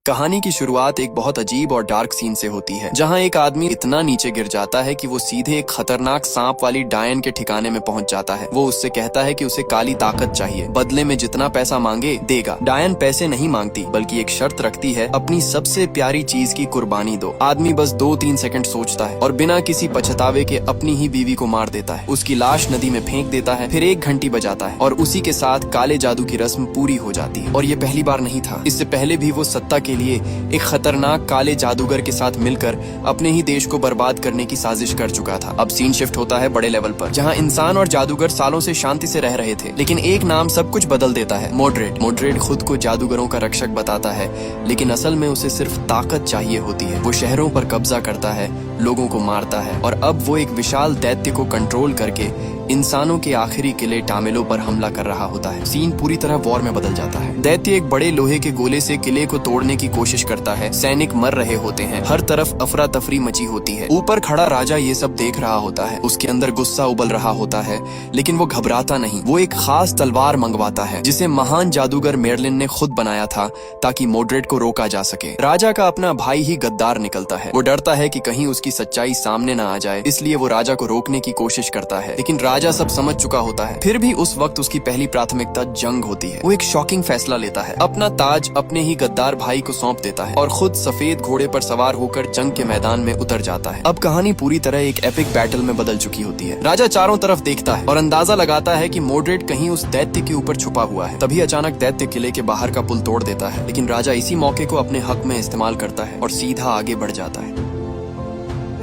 कहानी की शुरुआत एक बहुत अजीब और डार्क सीन से होती है, जहां एक आदमी इतना नीचे गिर जाता है कि वो सीधे एक खतरनाक सांप वाली डायन के ठिकाने में पहुंच जाता है। वो उससे कहता है कि उसे काली ताकत चाहिए, बदले में जितना पैसा मांगे देगा। डायन पैसे नहीं मांगती, बल्कि एक शर्त रखती है, अपनी सबसे प्यारी चीज की कुर्बानी दो। आदमी बस 2-3 सेकंड सोचता है और बिना किसी पछतावे के अपनी ही बीवी को मार देता है, उसकी लाश नदी में फेंक देता है, फिर 1 घंटी बजाता है और उसी के साथ काले जादू की रस्म पूरी हो जाती है। और ये पहली बार नहीं था, इससे पहले भी वो सत्ता के लिए एक खतरनाक काले जादूगर के साथ मिलकर अपने ही देश को बर्बाद करने की साजिश कर चुका था। अब सीन शिफ्ट होता है बड़े लेवल पर, जहां इंसान और जादूगर सालों से शांति से रह रहे थे, लेकिन एक नाम सब कुछ बदल देता है, मोड्रेड। मोड्रेड खुद को जादूगरों का रक्षक बताता है, लेकिन असल में उसे सिर्फ ताकत चाहिए होती है। वो शहरों पर कब्जा करता है, लोगों को मारता है और अब वो एक विशाल दैत्य को कंट्रोल करके इंसानों के आखिरी किले टामेलो पर हमला कर रहा होता है। सीन पूरी तरह वॉर में बदल जाता है। दैत्य एक बड़े लोहे के गोले से किले को तोड़ने की कोशिश करता है। सैनिक मर रहे होते हैं, हर तरफ अफरा तफरी मची होती है। ऊपर खड़ा राजा ये सब देख रहा होता है, उसके अंदर गुस्सा उबल रहा होता है, लेकिन वो घबराता नहीं। वो एक खास तलवार मंगवाता है, जिसे महान जादूगर मेर्लिन ने खुद बनाया था, ताकि मोड्रेड को रोका जा सके। राजा का अपना भाई ही गद्दार निकलता है। वो डरता है कि कहीं उसकी सच्चाई सामने न आ जाए, इसलिए वो राजा को रोकने की कोशिश करता है, लेकिन राजा सब समझ चुका होता है। फिर भी उस वक्त उसकी पहली प्राथमिकता जंग होती है। वो एक शॉकिंग फैसला लेता है, अपना ताज अपने ही गद्दार भाई को सौंप देता है और खुद सफेद घोड़े पर सवार होकर जंग के मैदान में उतर जाता है। अब कहानी पूरी तरह एक एपिक बैटल में बदल चुकी होती है। राजा चारों तरफ देखता है और अंदाजा लगाता है कि मोड्रेड कहीं उस दैत्य के ऊपर छुपा हुआ है। तभी अचानक दैत्य किले के बाहर का पुल तोड़ देता है, लेकिन राजा इसी मौके को अपने हक में इस्तेमाल करता है और सीधा आगे बढ़ जाता है।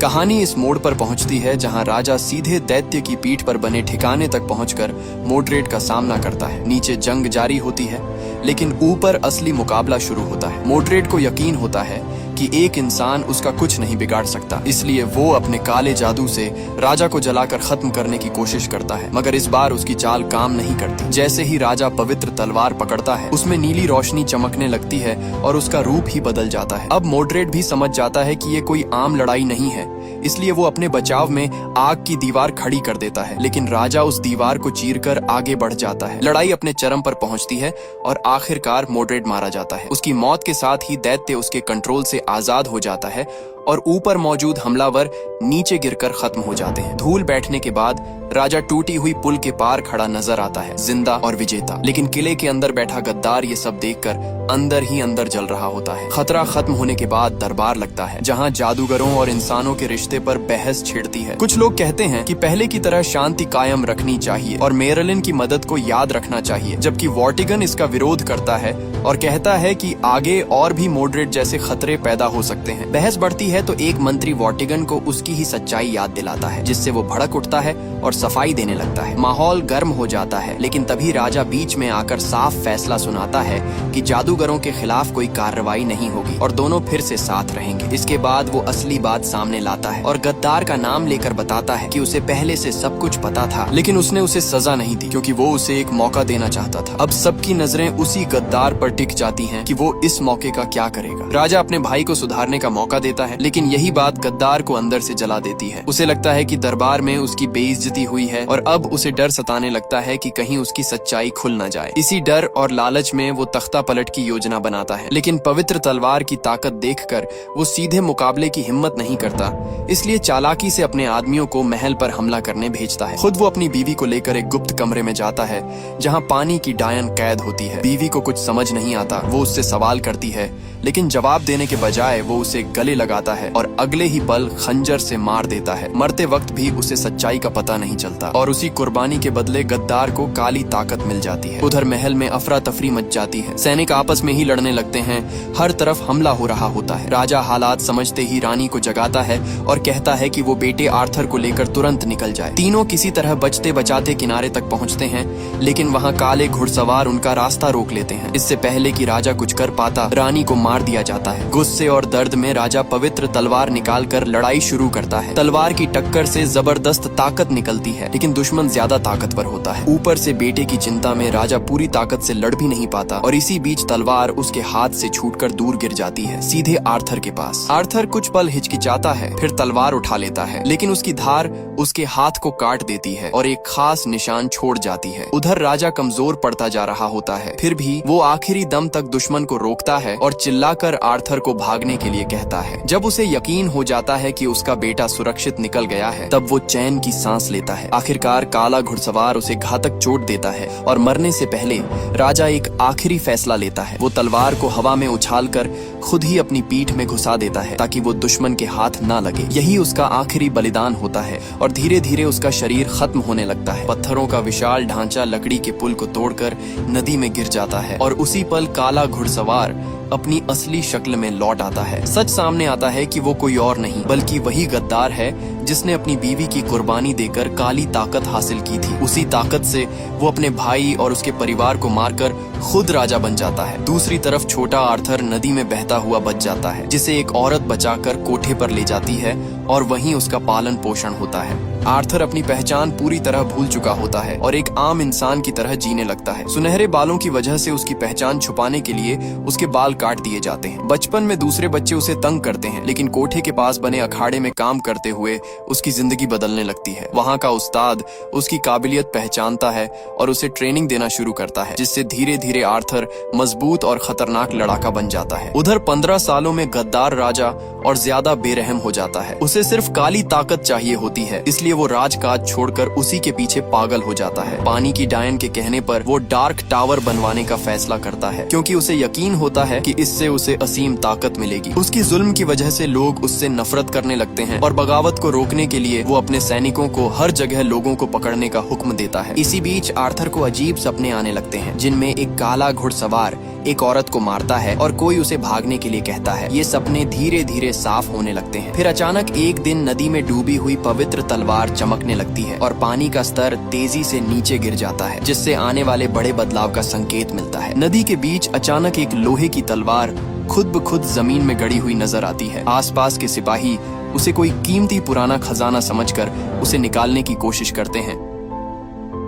कहानी इस मोड़ पर पहुंचती है जहां राजा सीधे दैत्य की पीठ पर बने ठिकाने तक पहुंचकर मोड्रेड का सामना करता है। नीचे जंग जारी होती है, लेकिन ऊपर असली मुकाबला शुरू होता है। मोड्रेड को यकीन होता है कि एक इंसान उसका कुछ नहीं बिगाड़ सकता, इसलिए वो अपने काले जादू से राजा को जलाकर खत्म करने की कोशिश करता है, मगर इस बार उसकी चाल काम नहीं करती। जैसे ही राजा पवित्र तलवार पकड़ता है, उसमें नीली रोशनी चमकने लगती है और उसका रूप ही बदल जाता है। अब मोड्रेड भी समझ जाता है कि ये कोई आम लड़ाई नहीं है, इसलिए वो अपने बचाव में आग की दीवार खड़ी कर देता है, लेकिन राजा उस दीवार को चीरकर आगे बढ़ जाता है। लड़ाई अपने चरम पर पहुंचती है और आखिरकार मोड्रेड मारा जाता है। उसकी मौत के साथ ही दैत्य उसके कंट्रोल से आजाद हो जाता है और ऊपर मौजूद हमलावर नीचे गिरकर खत्म हो जाते हैं। धूल बैठने के बाद राजा टूटी हुई पुल के पार खड़ा नजर आता है, जिंदा और विजेता। लेकिन किले के अंदर बैठा गद्दार ये सब देखकर अंदर ही अंदर जल रहा होता है। खतरा खत्म होने के बाद दरबार लगता है, जहां जादूगरों और इंसानों के रिश्ते पर बहस छिड़ती है। कुछ लोग कहते हैं कि पहले की तरह शांति कायम रखनी चाहिए और मेरलिन की मदद को याद रखना चाहिए, जबकि वॉर्टिगन इसका विरोध करता है और कहता है कि आगे और भी मोड्रेड जैसे खतरे पैदा हो सकते हैं। बहस बढ़ती है तो एक मंत्री वॉर्टिगन को उसकी ही सच्चाई याद दिलाता है, जिससे वो भड़क उठता है और सफाई देने लगता है। माहौल गर्म हो जाता है, लेकिन तभी राजा बीच में आकर साफ फैसला सुनाता है कि जादूगरों के खिलाफ कोई कार्रवाई नहीं होगी और दोनों फिर से साथ रहेंगे। इसके बाद वो असली बात सामने लाता है और गद्दार का नाम लेकर बताता है कि उसे पहले से सब कुछ पता था, लेकिन उसने उसे सजा नहीं दी, क्योंकि वो उसे एक मौका देना चाहता था। अब सबकी नजरें उसी गद्दार पर टिक जाती हैं कि वो इस मौके का क्या करेगा। राजा अपने भाई को सुधारने का मौका देता है, लेकिन यही बात गद्दार को अंदर से जला देती है। उसे लगता है कि दरबार में उसकी बेइज्जती हुई है और अब उसे डर सताने लगता है कि कहीं उसकी सच्चाई खुल न जाए। इसी डर और लालच में वो तख्ता पलट की योजना बनाता है, लेकिन पवित्र तलवार की ताकत देखकर वो सीधे मुकाबले की हिम्मत नहीं करता, इसलिए चालाकी से अपने आदमियों को महल पर हमला करने भेजता है। खुद वो अपनी बीवी को लेकर एक गुप्त कमरे में जाता है, जहां पानी की डायन कैद होती है। बीवी को कुछ समझ नहीं आता, वो उससे सवाल करती है, लेकिन जवाब देने के बजाय वो उसे गले लगाता है और अगले ही पल खंजर से मार देता है। मरते वक्त भी उसे सच्चाई का पता नहीं चलता और उसी कुर्बानी के बदले गद्दार को काली ताकत मिल जाती है। उधर महल में अफरा तफरी मच जाती है, सैनिक आपस में ही लड़ने लगते हैं, हर तरफ हमला हो रहा होता है। राजा हालात समझते ही रानी को जगाता है और कहता है कि वो बेटे आर्थर को लेकर तुरंत निकल जाए। तीनों किसी तरह बचते बचाते किनारे तक पहुंचते हैं, लेकिन वहां काले घुड़सवार उनका रास्ता रोक लेते हैं। इससे पहले कि राजा कुछ कर पाता, रानी को मार दिया जाता है। गुस्से और दर्द में राजा पवित्र तलवार निकालकर लड़ाई शुरू करता है। तलवार की टक्कर से जबरदस्त ताकत निकलती है, लेकिन दुश्मन ज्यादा ताकतवर होता है। ऊपर से बेटे की चिंता में राजा पूरी ताकत से लड़ भी नहीं पाता और इसी बीच तलवार उसके हाथ से छूटकर दूर गिर जाती है, सीधे आर्थर के पास। आर्थर कुछ पल हिचकिचाता है, फिर तलवार उठा लेता है, लेकिन उसकी धार उसके हाथ को काट देती है और एक खास निशान छोड़ जाती है। उधर राजा कमजोर पड़ता जा रहा होता है, फिर भी वो आखिरी दम तक दुश्मन को रोकता है और चिल्ला चिल्लाकर आर्थर को भागने के लिए कहता है। जब उसे यकीन हो जाता है कि उसका बेटा सुरक्षित निकल गया है, तब वो चैन की सांस लेता है। आखिरकार काला घुड़सवार उसे घातक चोट देता है और मरने से पहले राजा एक आखिरी फैसला लेता है। वो तलवार को हवा में उछालकर खुद ही अपनी पीठ में घुसा देता है ताकि वो दुश्मन के हाथ ना लगे। यही उसका आखिरी बलिदान होता है और धीरे धीरे उसका शरीर खत्म होने लगता है। पत्थरों का विशाल ढांचा लकड़ी के पुल को तोड़कर नदी में गिर जाता है और उसी पल काला घुड़सवार अपनी असली शक्ल में लौट आता है। सच सामने आता है कि वो कोई और नहीं बल्कि वही गद्दार है जिसने अपनी बीवी की कुर्बानी देकर काली ताकत हासिल की थी। उसी ताकत से वो अपने भाई और उसके परिवार को मारकर खुद राजा बन जाता है। दूसरी तरफ छोटा आर्थर नदी में बहता हुआ बच जाता है, जिसे एक औरत बचाकर कोठे पर ले जाती है और वहीं उसका पालन पोषण होता है। आर्थर अपनी पहचान पूरी तरह भूल चुका होता है और एक आम इंसान की तरह जीने लगता है। सुनहरे बालों की वजह से उसकी पहचान छुपाने के लिए उसके बाल काट दिए जाते हैं। बचपन में दूसरे बच्चे उसे तंग करते हैं, लेकिन कोठे के पास बने अखाड़े में काम करते हुए उसकी जिंदगी बदलने लगती है। वहाँ का उस्ताद उसकी काबिलियत पहचानता है और उसे ट्रेनिंग देना शुरू करता है, जिससे धीरे धीरे आर्थर मजबूत और खतरनाक लड़ाका बन जाता है। उधर 15 सालों में गद्दार राजा और ज्यादा बेरहम हो जाता है। उसे सिर्फ काली ताकत चाहिए होती है, इसलिए वो राजकाज छोड़कर उसी के पीछे पागल हो जाता है। पानी की डायन के कहने पर वो डार्क टावर बनवाने का फैसला करता है, क्योंकि उसे यकीन होता है कि इससे उसे असीम ताकत मिलेगी। उसकी जुल्म की वजह से लोग उससे नफरत करने लगते हैं और बगावत को रोकने के लिए वो अपने सैनिकों को हर जगह लोगों को पकड़ने का हुक्म देता है। इसी बीच आर्थर को अजीब सपने आने लगते हैं, जिनमें एक काला घुड़सवार एक औरत को मारता है और कोई उसे भागने के लिए कहता है। ये सपने धीरे धीरे साफ होने लगते हैं। फिर अचानक एक दिन नदी में डूबी हुई पवित्र तलवार चमकने लगती है और पानी का स्तर तेजी से नीचे गिर जाता है, जिससे आने वाले बड़े बदलाव का संकेत मिलता है। नदी के बीच अचानक एक लोहे की तलवार खुद ब खुद जमीन में गड़ी हुई नजर आती है। आसपास के सिपाही उसे कोई कीमती पुराना खजाना समझकर उसे निकालने की कोशिश करते हैं,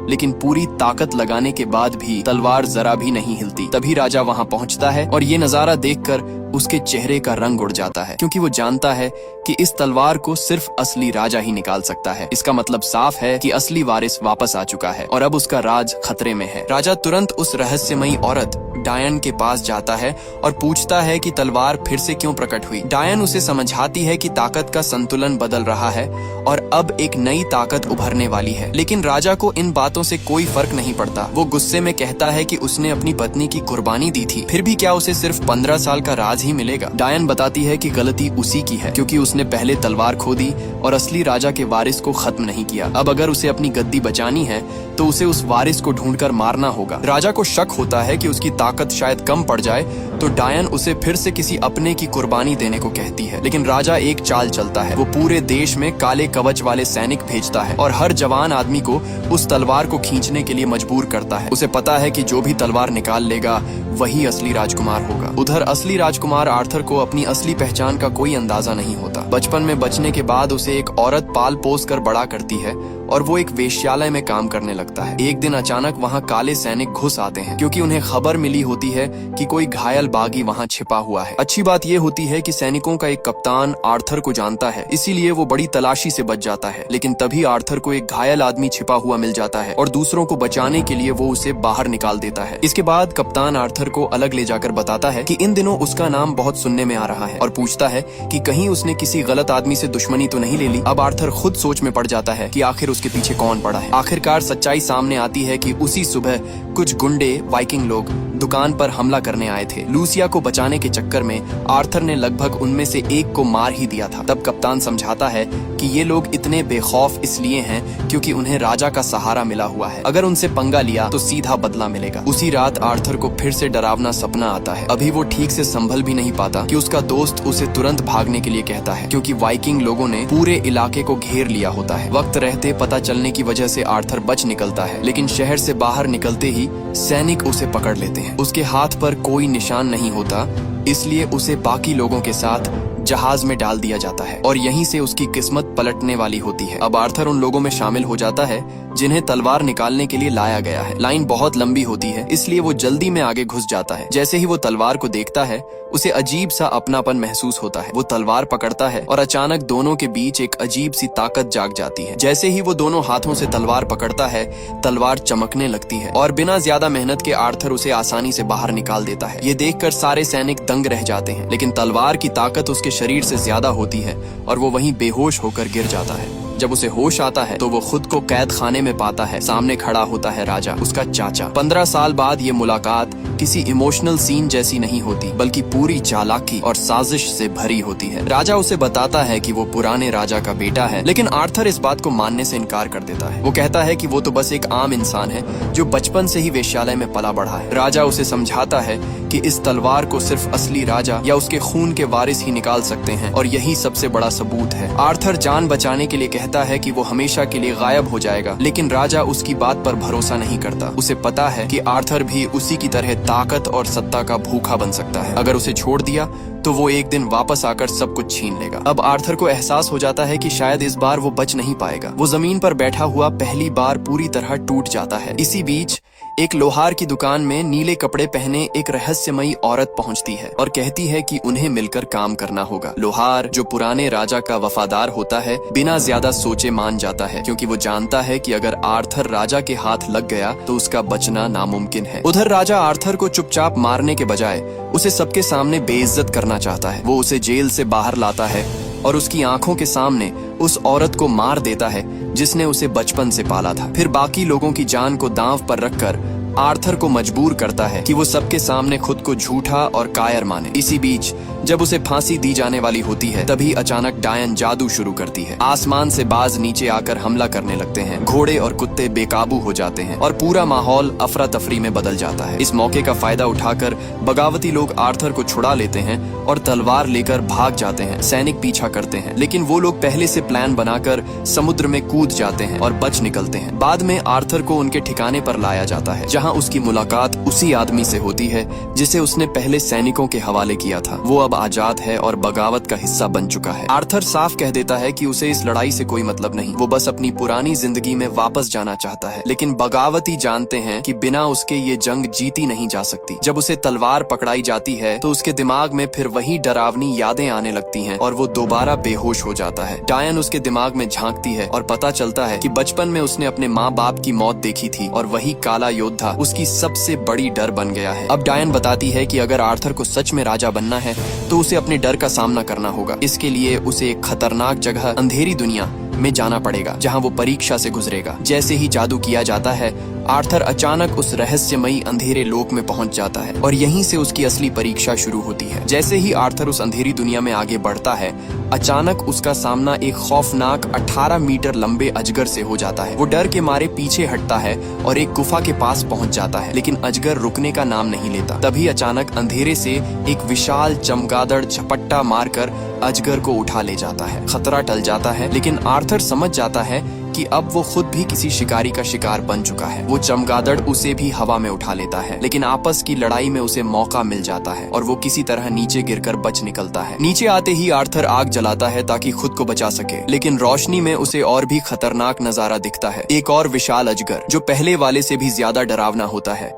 लेकिन पूरी ताकत लगाने के बाद भी तलवार जरा भी नहीं हिलती। तभी राजा वहां पहुंचता है और ये नजारा देखकर उसके चेहरे का रंग उड़ जाता है, क्योंकि वो जानता है कि इस तलवार को सिर्फ असली राजा ही निकाल सकता है। इसका मतलब साफ है कि असली वारिस वापस आ चुका है और अब उसका राज खतरे में है। राजा तुरंत उस रहस्यमयी औरत डायन के पास जाता है और पूछता है कि तलवार फिर से क्यों प्रकट हुई। डायन उसे समझाती है कि ताकत का संतुलन बदल रहा है और अब एक नई ताकत उभरने वाली है। लेकिन राजा को इन बातों से कोई फर्क नहीं पड़ता। वो गुस्से में कहता है कि उसने अपनी पत्नी की कुर्बानी दी थी, फिर भी क्या उसे सिर्फ 15 साल का राज ही मिलेगा। डायन बताती है कि गलती उसी की है, क्योंकि उसने पहले तलवार खो दी और असली राजा के वारिस को खत्म नहीं किया। अब अगर उसे अपनी गद्दी बचानी है तो उसे उस वारिस को ढूंढकर मारना होगा। राजा को शक होता है कि उसकी ताकत शायद कम पड़ जाए, तो डायन उसे फिर से किसी अपने की कुर्बानी देने को कहती है। लेकिन राजा एक चाल चलता है। वो पूरे देश में काले कवच वाले सैनिक भेजता है और हर जवान आदमी को उस तलवार को खींचने के लिए मजबूर करता है। उसे पता है कि जो भी तलवार निकाल लेगा वही असली राजकुमार होगा। उधर असली राजकुमार आर्थर को अपनी असली पहचान का कोई अंदाजा नहीं होता। बचपन में बचने के बाद उसे एक औरत पाल पोस कर बड़ा करती है और वो एक वेश्यालय में काम करने लगता है। एक दिन अचानक वहाँ काले सैनिक घुस आते हैं, क्योंकि उन्हें खबर मिली होती है कि कोई घायल बागी वहाँ छिपा हुआ है। अच्छी बात ये होती है कि सैनिकों का एक कप्तान आर्थर को जानता है, इसीलिए वो बड़ी तलाशी से बच जाता है। लेकिन तभी आर्थर को एक घायल आदमी छिपा हुआ मिल जाता है और दूसरों को बचाने के लिए वो उसे बाहर निकाल देता है। इसके बाद कप्तान आर्थर को अलग ले जाकर बताता है कि इन दिनों उसका नाम बहुत सुनने में आ रहा है और पूछता है कि कहीं उसने किसी गलत आदमी से दुश्मनी तो नहीं ले ली। अब आर्थर खुद सोच में पड़ जाता है कि आखिर उसके पीछे कौन पड़ा है। आखिरकार सच्चाई सामने आती है कि उसी सुबह कुछ गुंडे वाइकिंग लोग दुकान पर हमला करने आए थे। लूसिया को बचाने के चक्कर में आर्थर ने लगभग उनमें से एक को मार ही दिया था। तब कप्तान समझाता है कि ये लोग इतने बेखौफ इसलिए हैं क्योंकि उन्हें राजा का सहारा मिला हुआ है। अगर उनसे पंगा लिया तो सीधा बदला मिलेगा। उसी रात आर्थर को फिर से डरावना सपना आता है। अभी वो ठीक से संभल भी नहीं पाता कि उसका दोस्त उसे तुरंत भागने के लिए कहता है, क्योंकि वाइकिंग लोगों ने पूरे इलाके को घेर लिया होता है। वक्त रहते पता चलने की वजह से आर्थर बच निकलता है, लेकिन शहर से बाहर निकलते ही सैनिक उसे पकड़ लेते हैं। उसके हाथ पर कोई निशान नहीं होता, इसलिए उसे बाकी लोगों के साथ जहाज में डाल दिया जाता है और यहीं से उसकी किस्मत पलटने वाली होती है। अब आर्थर उन लोगों में शामिल हो जाता है जिन्हें तलवार निकालने के लिए लाया गया है। लाइन बहुत लंबी होती है, इसलिए वो जल्दी में आगे घुस जाता है। जैसे ही वो तलवार को देखता है, उसे अजीब सा अपनापन महसूस होता है। वो तलवार पकड़ता है और अचानक दोनों के बीच एक अजीब सी ताकत जाग जाती है। जैसे ही वो दोनों हाथों से तलवार पकड़ता है, तलवार चमकने लगती है और बिना ज्यादा मेहनत के आर्थर उसे आसानी से बाहर निकाल देता है। ये देखकर सारे सैनिक दंग रह जाते हैं, लेकिन तलवार की ताकत उसके शरीर से ज्यादा होती है और वो वहीं बेहोश होकर गिर जाता है। जब उसे होश आता है तो वो खुद को कैद खाने में पाता है। सामने खड़ा होता है राजा, उसका चाचा। 15 साल बाद ये मुलाकात किसी इमोशनल सीन जैसी नहीं होती, बल्कि पूरी चालाकी और साजिश से भरी होती है। राजा उसे बताता है कि वो पुराने राजा का बेटा है, लेकिन आर्थर इस बात को मानने से इनकार कर देता है। वो कहता है कि वो तो बस एक आम इंसान है जो बचपन से ही वेश्यालय में पला बढ़ा है। राजा उसे समझाता है कि इस तलवार को सिर्फ असली राजा या उसके खून के वारिस ही निकाल सकते हैं और यही सबसे बड़ा सबूत है। आर्थर जान बचाने के लिए कहता है कि वो हमेशा के लिए गायब हो जाएगा, लेकिन राजा उसकी बात पर भरोसा नहीं करता। उसे पता है कि आर्थर भी उसी की तरह ताकत और सत्ता का भूखा बन सकता है। अगर उसे छोड़ दिया तो वो एक दिन वापस आकर सब कुछ छीन लेगा। अब आर्थर को एहसास हो जाता है कि शायद इस बार वो बच नहीं पाएगा। वो जमीन पर बैठा हुआ पहली बार पूरी तरह टूट जाता है। इसी बीच एक लोहार की दुकान में नीले कपड़े पहने एक रहस्यमयी औरत पहुंचती है और कहती है कि उन्हें मिलकर काम करना होगा। लोहार, जो पुराने राजा का वफादार होता है, बिना ज्यादा सोचे मान जाता है, क्योंकि वो जानता है कि अगर आर्थर राजा के हाथ लग गया तो उसका बचना नामुमकिन है। उधर राजा आर्थर को चुपचाप मारने के बजाय उसे सबके सामने बेइज्जत करना चाहता है। वो उसे जेल से बाहर लाता है और उसकी आंखों के सामने उस औरत को मार देता है जिसने उसे बचपन से पाला था। फिर बाकी लोगों की जान को दांव पर रखकर आर्थर को मजबूर करता है कि वो सबके सामने खुद को झूठा और कायर माने। इसी बीच जब उसे फांसी दी जाने वाली होती है, तभी अचानक डायन जादू शुरू करती है। आसमान से बाज नीचे आकर हमला करने लगते हैं। घोड़े और कुत्ते बेकाबू हो जाते हैं और पूरा माहौल अफरा तफरी में बदल जाता है। इस मौके का फायदा उठाकर बगावती लोग आर्थर को छुड़ा लेते हैं और तलवार लेकर भाग जाते हैं। सैनिक पीछा करते हैं, लेकिन वो लोग पहले से प्लान बनाकर समुद्र में कूद जाते हैं और बच निकलते हैं। बाद में आर्थर को उनके ठिकाने पर लाया जाता है, जहाँ उसकी मुलाकात उसी आदमी से होती है जिसे उसने पहले सैनिकों के हवाले किया था। वो अब आजाद है और बगावत का हिस्सा बन चुका है। आर्थर साफ कह देता है कि उसे इस लड़ाई से कोई मतलब नहीं, वो बस अपनी पुरानी जिंदगी में वापस जाना चाहता है। लेकिन बगावती जानते हैं कि बिना उसके ये जंग जीती नहीं जा सकती। जब उसे तलवार पकड़ाई जाती है तो उसके दिमाग में फिर वही डरावनी यादें आने लगती हैं और वो दोबारा बेहोश हो जाता है। डायन उसके दिमाग में झांकती है और पता चलता है कि बचपन में उसने अपने माँ बाप की मौत देखी थी और वही काला योद्धा उसकी सबसे बड़ी डर बन गया है। अब डायन बताती है कि अगर आर्थर को सच में राजा बनना है तो उसे अपने डर का सामना करना होगा। इसके लिए उसे एक खतरनाक जगह, अंधेरी दुनिया में जाना पड़ेगा, जहां वो परीक्षा से गुजरेगा। जैसे ही जादू किया जाता है, आर्थर अचानक उस रहस्यमयी अंधेरे लोक में पहुंच जाता है और यहीं से उसकी असली परीक्षा शुरू होती है। जैसे ही आर्थर उस अंधेरी दुनिया में आगे बढ़ता है, अचानक उसका सामना एक खौफनाक 18 मीटर लंबे अजगर से हो जाता है। वो डर के मारे पीछे हटता है और एक गुफा के पास पहुंच जाता है, लेकिन अजगर रुकने का नाम नहीं लेता। तभी अचानक अंधेरे से एक विशाल चमगादड़ झपट्टा मारकर अजगर को उठा ले जाता है। खतरा टल जाता है, लेकिन आर्थर समझ जाता है कि अब वो खुद भी किसी शिकारी का शिकार बन चुका है। वो चमगादड़ उसे भी हवा में उठा लेता है, लेकिन आपस की लड़ाई में उसे मौका मिल जाता है और वो किसी तरह नीचे गिरकर बच निकलता है। नीचे आते ही आर्थर आग जलाता है ताकि खुद को बचा सके, लेकिन रोशनी में उसे और भी खतरनाक नजारा दिखता है। एक और विशाल अजगर जो पहले वाले से भी ज्यादा डरावना होता है।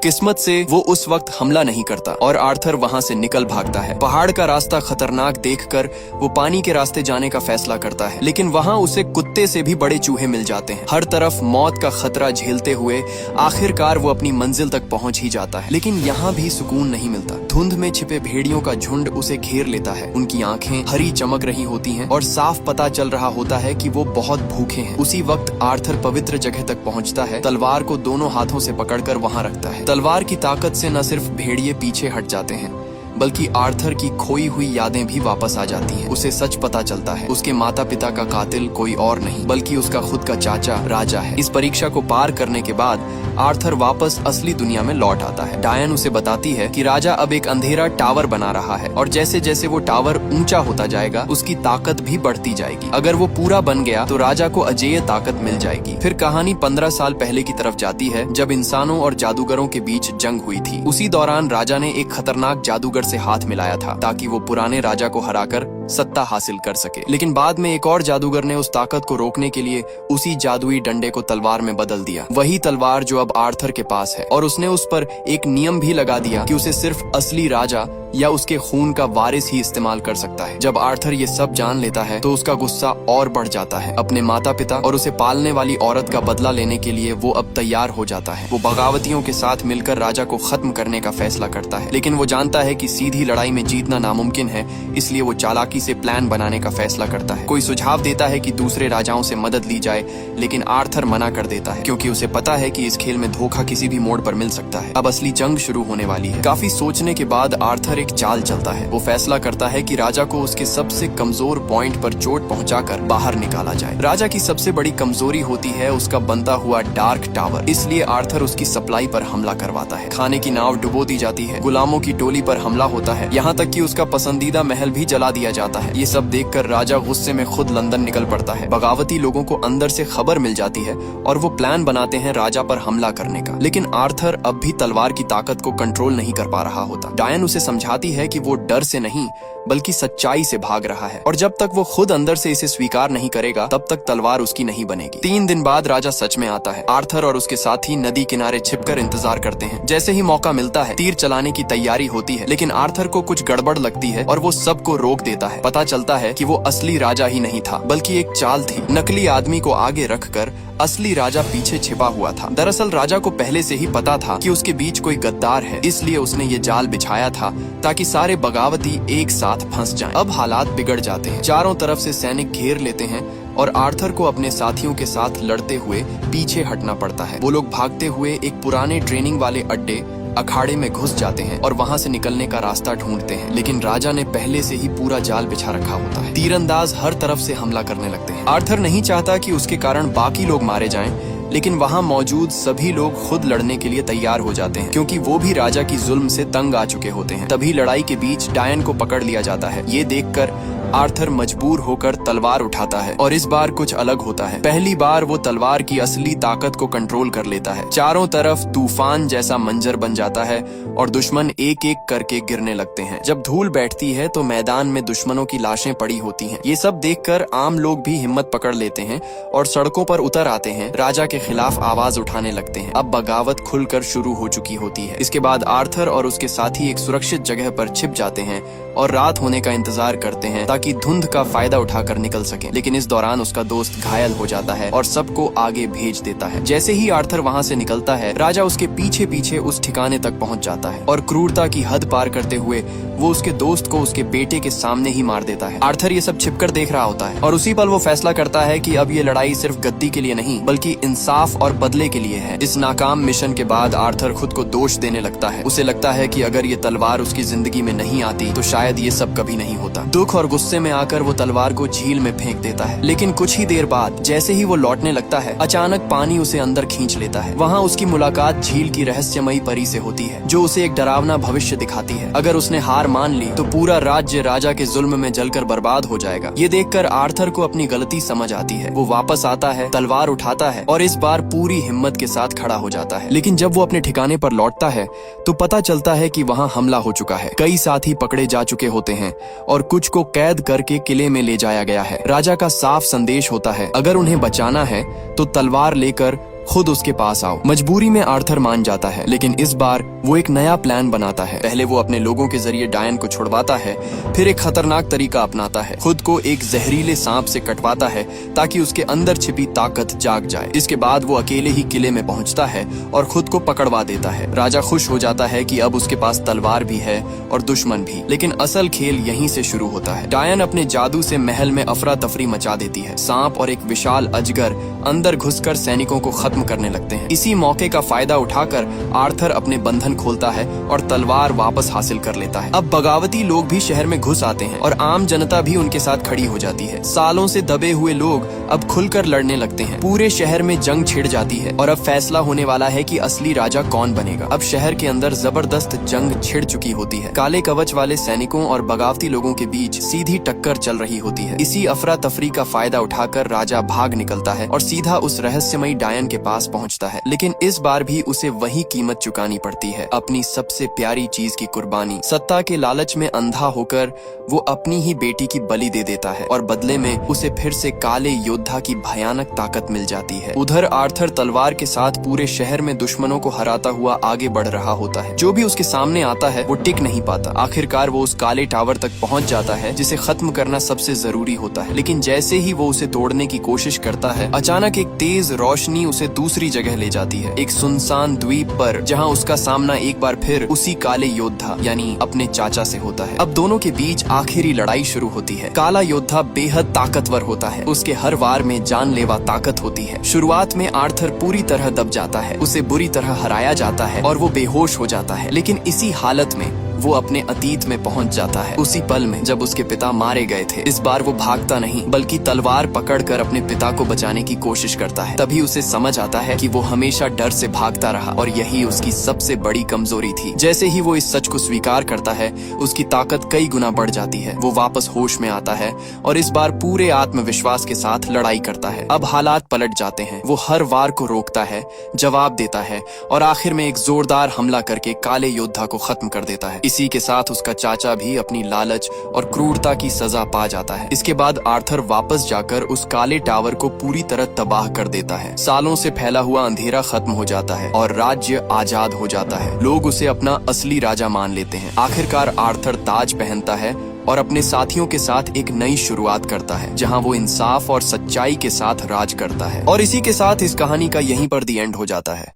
किस्मत से वो उस वक्त हमला नहीं करता और आर्थर वहां से निकल भागता है। पहाड़ का रास्ता खतरनाक देखकर वो पानी के रास्ते जाने का फैसला करता है, लेकिन वहां उसे कुत्ते से भी बड़े चूहे मिल जाते हैं। हर तरफ मौत का खतरा झेलते हुए आखिरकार वो अपनी मंजिल तक पहुंच ही जाता है, लेकिन यहाँ भी सुकून नहीं मिलता। धुंध में छिपे भेड़ियों का झुंड उसे घेर लेता है। उनकी आंखें हरी चमक रही होती हैं और साफ पता चल रहा होता है कि वो बहुत भूखे हैं। उसी वक्त आर्थर पवित्र जगह तक पहुंचता है, तलवार को दोनों हाथों से पकड़कर वहां रखता है। तलवार की ताकत से न सिर्फ भेड़िए पीछे हट जाते हैं, बल्कि आर्थर की खोई हुई यादें भी वापस आ जाती हैं। उसे सच पता चलता है, उसके माता पिता का कातिल कोई और नहीं बल्कि उसका खुद का चाचा राजा है। इस परीक्षा को पार करने के बाद आर्थर वापस असली दुनिया में लौट आता है। डायन उसे बताती है कि राजा अब एक अंधेरा टावर बना रहा है और जैसे जैसे वो टावर ऊंचा होता जाएगा, उसकी ताकत भी बढ़ती जाएगी। अगर वो पूरा बन गया तो राजा को अजेय ताकत मिल जाएगी। फिर कहानी 15 साल पहले की तरफ जाती है, जब इंसानों और जादूगरों के बीच जंग हुई थी। उसी दौरान राजा ने एक खतरनाक जादूगर से हाथ मिलाया था ताकि वो पुराने राजा को हराकर सत्ता हासिल कर सके। लेकिन बाद में एक और जादूगर ने उस ताकत को रोकने के लिए उसी जादुई डंडे को तलवार में बदल दिया, वही तलवार जो अब आर्थर के पास है। और उसने उस पर एक नियम भी लगा दिया कि उसे सिर्फ असली राजा या उसके खून का वारिस ही इस्तेमाल कर सकता है। जब आर्थर ये सब जान लेता है तो उसका गुस्सा और बढ़ जाता है। अपने माता पिता और उसे पालने वाली औरत का बदला लेने के लिए वो अब तैयार हो जाता है। वो बगावतियों के साथ मिलकर राजा को खत्म करने का फैसला करता है, लेकिन वो जानता है कि सीधी लड़ाई में जीतना नामुमकिन है, इसलिए वो चालाकी से प्लान बनाने का फैसला करता है। कोई सुझाव देता है कि दूसरे राजाओं से मदद ली जाए, लेकिन आर्थर मना कर देता है क्योंकि उसे पता है कि इस खेल में धोखा किसी भी मोड़ पर मिल सकता है। अब असली जंग शुरू होने वाली है। काफी सोचने के बाद आर्थर एक चाल चलता है। वो फैसला करता है कि राजा को उसके सबसे कमजोर पॉइंट पर चोट पहुंचाकर बाहर निकाला जाए। राजा की सबसे बड़ी कमजोरी होती है उसका बनता हुआ डार्क टावर, इसलिए आर्थर उसकी सप्लाई पर हमला करवाता है। खाने की नाव डुबो दी जाती है, गुलामों की टोली पर हमला होता है, यहाँ तक कि उसका पसंदीदा महल भी जला दिया जाता है। ये सब देखकर राजा गुस्से में खुद लंदन निकल पड़ता है। बगावती लोगों को अंदर से खबर मिल जाती है और वो प्लान बनाते हैं राजा पर हमला करने का। लेकिन आर्थर अब भी तलवार की ताकत को कंट्रोल नहीं कर पा रहा होता। डायन उसे समझाती है कि वो डर से नहीं बल्कि सच्चाई से भाग रहा है, और जब तक वो खुद अंदर से इसे स्वीकार नहीं करेगा तब तक तलवार उसकी नहीं बनेगी। 3 दिन बाद राजा सच में आता है। आर्थर और उसके साथी नदी किनारे छिपकर इंतजार करते हैं। जैसे ही मौका मिलता है तीर चलाने की तैयारी होती है, लेकिन आर्थर को कुछ गड़बड़ लगती है और वो सबको रोक देता है। पता चलता है कि वो असली राजा ही नहीं था बल्कि एक चाल थी। नकली आदमी को आगे रखकर असली राजा पीछे छिपा हुआ था। दरअसल राजा को पहले से ही पता था कि उसके बीच कोई गद्दार है, इसलिए उसने ये जाल बिछाया था ताकि सारे बगावती एक साथ फंस जाएं। अब हालात बिगड़ जाते हैं। चारों तरफ से सैनिक घेर लेते हैं और आर्थर को अपने साथियों के साथ लड़ते हुए पीछे हटना पड़ता है। वो लोग भागते हुए एक पुराने ट्रेनिंग वाले अड्डे अखाड़े में घुस जाते हैं और वहां से निकलने का रास्ता ढूंढते हैं, लेकिन राजा ने पहले से ही पूरा जाल बिछा रखा होता है। तीरंदाज हर तरफ से हमला करने लगते हैं। आर्थर नहीं चाहता कि उसके कारण बाकी लोग मारे जाएं, लेकिन वहां मौजूद सभी लोग खुद लड़ने के लिए तैयार हो जाते हैं क्योंकि वो भी राजा की जुल्म से तंग आ चुके होते हैं। तभी लड़ाई के बीच डायन को पकड़ लिया जाता है। ये देखकर आर्थर मजबूर होकर तलवार उठाता है और इस बार कुछ अलग होता है। पहली बार वो तलवार की असली ताकत को कंट्रोल कर लेता है। चारों तरफ तूफान जैसा मंजर बन जाता है और दुश्मन एक एक करके गिरने लगते हैं। जब धूल बैठती है तो मैदान में दुश्मनों की लाशें पड़ी होती हैं। ये सब देखकर आम लोग भी हिम्मत पकड़ लेते हैं और सड़कों पर उतर आते हैं, राजा के खिलाफ आवाज उठाने लगते हैं। अब बगावत खुलकर शुरू हो चुकी होती है। इसके बाद आर्थर और उसके साथी एक सुरक्षित जगह पर छिप जाते हैं और रात होने का इंतजार करते हैं ताकि धुंध का फायदा उठाकर निकल सके। लेकिन इस दौरान उसका दोस्त घायल हो जाता है और सबको आगे भेज देता है। जैसे ही आर्थर वहां से निकलता है, राजा उसके पीछे पीछे उस ठिकाने तक पहुंच जाता है और क्रूरता की हद पार करते हुए वो उसके दोस्त को उसके बेटे के सामने ही मार देता है। आर्थर ये सब छिपकर देख रहा होता है और उसी पल वो फैसला करता है कि अब ये लड़ाई सिर्फ गद्दी के लिए नहीं बल्कि इंसाफ और बदले के लिए है। इस नाकाम मिशन के बाद आर्थर खुद को दोष देने लगता है। उसे लगता है कि अगर ये तलवार उसकी जिंदगी में नहीं आती तो शायद ये सब कभी नहीं होता। दुख और गुस्से में आकर वो तलवार को झील में फेंक देता है। लेकिन कुछ ही देर बाद जैसे ही वो लौटने लगता है, अचानक पानी उसे अंदर खींच लेता है। वहाँ उसकी मुलाकात झील की रहस्यमयी परी से होती है जो उसे एक डरावना भविष्य दिखाती है। अगर उसने हार मान ली तो पूरा राज्य राजा के जुल्म में जलकर बर्बाद हो जाएगा। ये देखकर आर्थर को अपनी गलती समझ आती है। वो वापस आता है, तलवार उठाता है और इस बार पूरी हिम्मत के साथ खड़ा हो जाता है। लेकिन जब वो अपने ठिकाने पर लौटता है तो पता चलता है कि वहाँ हमला हो चुका है। कई साथी पकड़े जा चुके होते हैं और कुछ को कैद करके किले में ले जाया गया है। राजा का साफ संदेश होता है, अगर उन्हें बचाना है तो तलवार लेकर खुद उसके पास आओ। मजबूरी में आर्थर मान जाता है, लेकिन इस बार वो एक नया प्लान बनाता है। पहले वो अपने लोगों के जरिए डायन को छुड़वाता है, फिर एक खतरनाक तरीका अपनाता है। खुद को एक जहरीले सांप से कटवाता है ताकि उसके अंदर छिपी ताकत जाग जाए। इसके बाद वो अकेले ही किले में पहुंचता है और खुद को पकड़वा देता है। राजा खुश हो जाता है कि अब उसके पास तलवार भी है और दुश्मन भी। लेकिन असल खेल यहीं से शुरू होता है। डायन अपने जादू से महल में अफरा तफरी मचा देती है। सांप और एक विशाल अजगर अंदर घुसकर सैनिकों को खत्म करने लगते हैं। इसी मौके का फायदा उठाकर आर्थर अपने बंधन खोलता है और तलवार वापस हासिल कर लेता है। अब बगावती लोग भी शहर में घुस आते हैं और आम जनता भी उनके साथ खड़ी हो जाती है। सालों से दबे हुए लोग अब खुलकर लड़ने लगते हैं। पूरे शहर में जंग छिड़ जाती है और अब फैसला होने वाला है कि असली राजा कौन बनेगा। अब शहर के अंदर जबरदस्त जंग छिड़ चुकी होती है। काले कवच वाले सैनिकों और बगावती लोगों के बीच सीधी टक्कर चल रही होती है। इसी अफरा तफरी का फायदा उठाकर राजा भाग निकलता है और सीधा उस रहस्यमयी डायन के पास पहुंचता है, लेकिन इस बार भी उसे वही कीमत चुकानी पड़ती है, अपनी सबसे प्यारी चीज की कुर्बानी। सत्ता के लालच में अंधा होकर वो अपनी ही बेटी की बलि दे देता है और बदले में उसे फिर से काले योद्धा की भयानक ताकत मिल जाती है। उधर आर्थर तलवार के साथ पूरे शहर में दुश्मनों को हराता हुआ आगे बढ़ रहा होता है। जो भी उसके सामने आता है वो टिक नहीं पाता। आखिरकार वो उस काले टावर तक पहुंच जाता है जिसे खत्म करना सबसे जरूरी होता है, लेकिन जैसे ही वो उसे तोड़ने की कोशिश करता है, अचानक एक तेज रोशनी उसे दूसरी जगह ले जाती है, एक सुनसान द्वीप पर, जहां उसका सामना एक बार फिर उसी काले योद्धा यानी अपने चाचा से होता है। अब दोनों के बीच आखिरी लड़ाई शुरू होती है। काला योद्धा बेहद ताकतवर होता है, उसके हर वार में जानलेवा ताकत होती है। शुरुआत में आर्थर पूरी तरह दब जाता है, उसे बुरी तरह हराया जाता है और वो बेहोश हो जाता है, लेकिन इसी हालत में वो अपने अतीत में पहुंच जाता है, उसी पल में जब उसके पिता मारे गए थे। इस बार वो भागता नहीं बल्कि तलवार पकड़कर अपने पिता को बचाने की कोशिश करता है। तभी उसे समझ आता है कि वो हमेशा डर से भागता रहा और यही उसकी सबसे बड़ी कमजोरी थी। जैसे ही वो इस सच को स्वीकार करता है, उसकी ताकत कई गुना बढ़ जाती है। वो वापस होश में आता है और इस बार पूरे आत्मविश्वास के साथ लड़ाई करता है। अब हालात पलट जाते हैं। वो हर वार को रोकता है, जवाब देता है और आखिर में एक जोरदार हमला करके काले योद्धा को खत्म कर देता है। इसी के साथ उसका चाचा भी अपनी लालच और क्रूरता की सजा पा जाता है। इसके बाद आर्थर वापस जाकर उस काले टावर को पूरी तरह तबाह कर देता है। सालों से फैला हुआ अंधेरा खत्म हो जाता है और राज्य आजाद हो जाता है। लोग उसे अपना असली राजा मान लेते हैं। आखिरकार आर्थर ताज पहनता है और अपने साथियों के साथ एक नई शुरुआत करता है, जहां वो इंसाफ और सच्चाई के साथ राज करता है। और इसी के साथ इस कहानी का यहीं पर दी एंड हो जाता है।